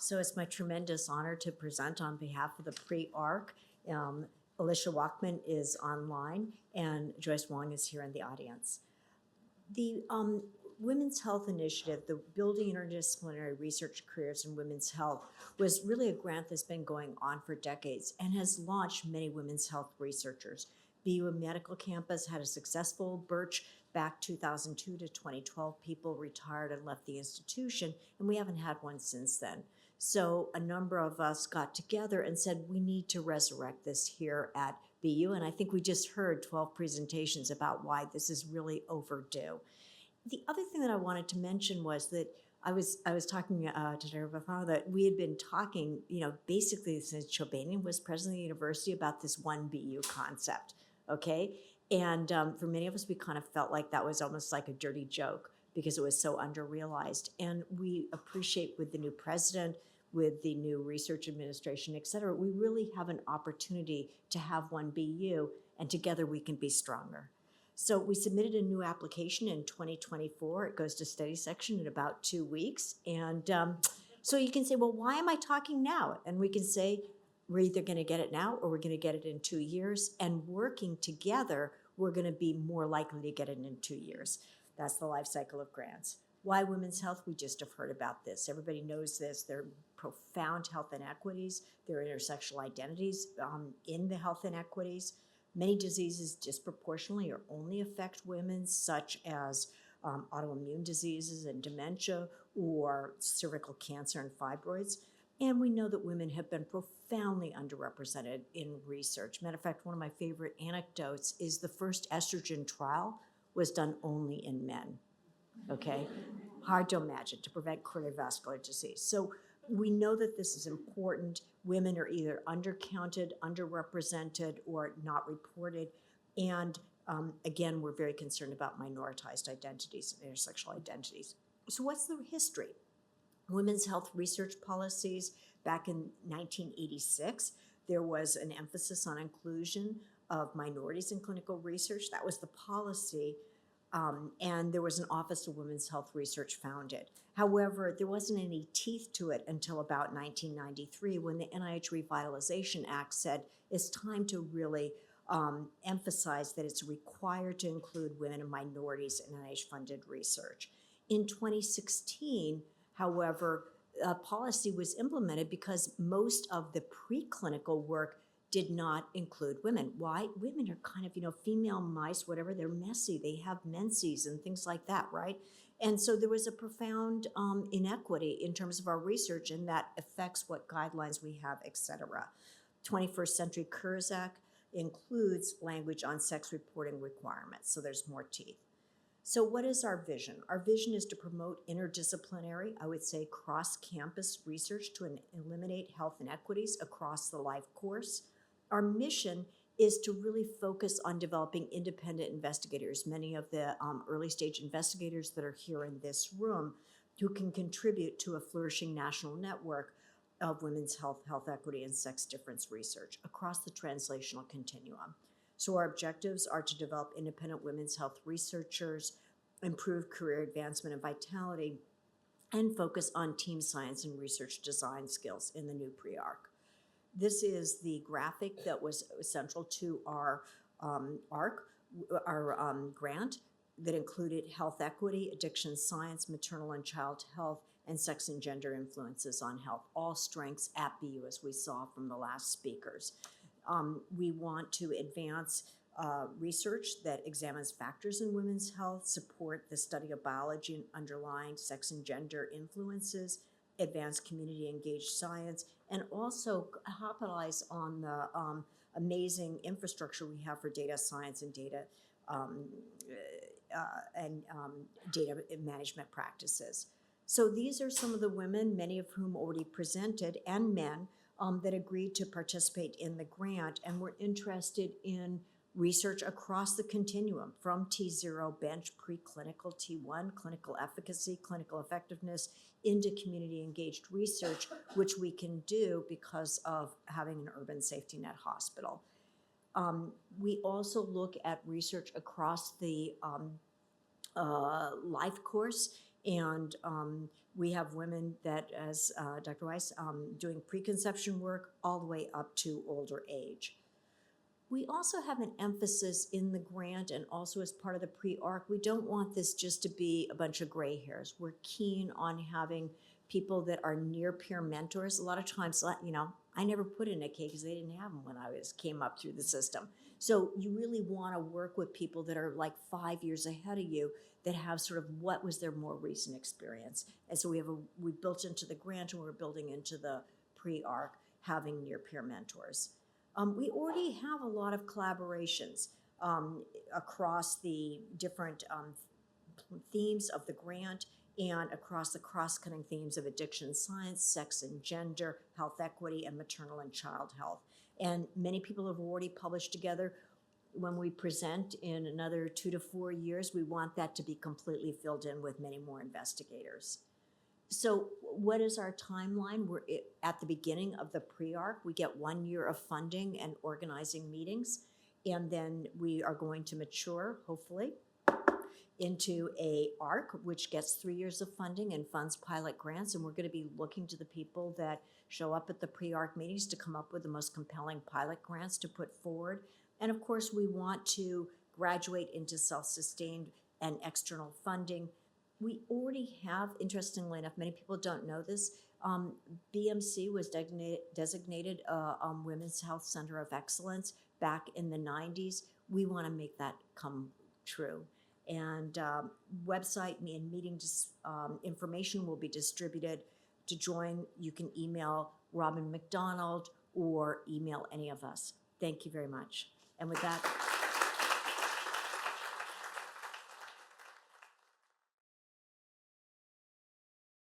So it's my tremendous honor to present on behalf of the pre-ARC. Alicia Walkman is online, and Joyce Wong is here in the audience. The Women's Health Initiative, the Building Interdisciplinary Research Careers in Women's Health, was really a grant that's been going on for decades and has launched many women's health researchers. BU Medical Campus had a successful Birch back 2002 to 2012. People retired and left the institution, and we haven't had one since then. So a number of us got together and said, we need to resurrect this here at BU, and I think we just heard 12 presentations about why this is really overdue. The other thing that I wanted to mention was that I was talking to Dr. that we had been talking, basically since Chobanian was president of the university about this one BU concept, okay? And for many of us, we kind of felt like that was almost like a dirty joke because it was so under-realized. And we appreciate with the new president, with the new research administration, et cetera, we really have an opportunity to have one BU, and together we can be stronger. So we submitted a new application in 2024. It goes to study section in about 2 weeks. And so you can say, well, why am I talking now? And we can say, we're either going to get it now or we're going to get it in 2 years. And working together, we're going to be more likely to get it in 2 years. That's the life cycle of grants. Why women's health? We just have heard about this. Everybody knows this. There are profound health inequities. There are intersectional identities in the health inequities. Many diseases disproportionately or only affect women, such as autoimmune diseases and dementia, or cervical cancer and fibroids. And we know that women have been profoundly underrepresented in research. Matter of fact, one of my favorite anecdotes is the first estrogen trial was done only in men, okay? Hard to imagine, to prevent cardiovascular disease. So we know that this is important. Women are either undercounted, underrepresented, or not reported. And again, we're very concerned about minoritized identities and intersexual identities. So what's the history? Women's health research policies back in 1986, there was an emphasis on inclusion of minorities in clinical research. That was the policy. And there was an Office of Women's Health Research founded. However, there wasn't any teeth to it until about 1993 when the NIH Revitalization Act said it's time to really emphasize that it's required to include women and minorities in NIH-funded research. In 2016, however, a policy was implemented because most of the preclinical work did not include women. Why? Women are kind of, female mice, whatever, they're messy. They have menses and things like that, right? And so there was a profound inequity in terms of our research, and that affects what guidelines we have, et cetera. 21st Century Cures Act includes language on sex reporting requirements, so there's more teeth. So what is our vision? Our vision is to promote interdisciplinary, I would say cross-campus research to eliminate health inequities across the life course. Our mission is to really focus on developing independent investigators, many of the early stage investigators that are here in this room, who can contribute to a flourishing national network of women's health, health equity, and sex difference research across the translational continuum. So our objectives are to develop independent women's health researchers, improve career advancement and vitality, and focus on team science and research design skills in the new pre-ARC. This is the graphic that was central to our ARC, our grant, that included health equity, addiction science, maternal and child health, and sex and gender influences on health, all strengths at BU, as we saw from the last speakers. We want to advance research that examines factors in women's health, support the study of biology and underlying sex and gender influences, advance community-engaged science, and also capitalize on the amazing infrastructure we have for data science and data data management practices. So these are some of the women, many of whom already presented, and men that agreed to participate in the grant and were interested in research across the continuum from T0 bench, preclinical, T1, clinical efficacy, clinical effectiveness, into community engaged research, which we can do because of having an urban safety net hospital. We also look at research across the life course, And we have women that, as Dr. Weiss, doing preconception work all the way up to older age. We also have an emphasis in the grant and also as part of the pre-ARC. We don't want this just to be a bunch of gray hairs. We're keen on having people that are near peer mentors. A lot of times, I never put in a K because they didn't have them when I came up through the system. So you really want to work with people that are like 5 years ahead of you that have sort of what was their more recent experience. And so we built into the grant and we're building into the pre-ARC having near peer mentors. We already have a lot of collaborations across the different themes of the grant and across the cross-cutting themes of addiction science, sex and gender, health equity, and maternal and child health. And many people have already published together. When we present in another 2 to 4 years, we want that to be completely filled in with many more investigators. So what is our timeline? We're at the beginning of the pre-ARC. We get 1 year of funding and organizing meetings, and then we are going to mature, hopefully, into a ARC, which gets 3 years of funding and funds pilot grants, and we're going to be looking to the people that show up at the pre-ARC meetings to come up with the most compelling pilot grants to put forward. And of course, we want to graduate into self-sustained and external funding. We already have, interestingly enough, many people don't know this, BMC was designated a Women's Health Center of Excellence back in the 90s. We want to make that come true. And website and meeting information will be distributed. To join, you can email Robin McDonald or email any of us. Thank you very much. And with that,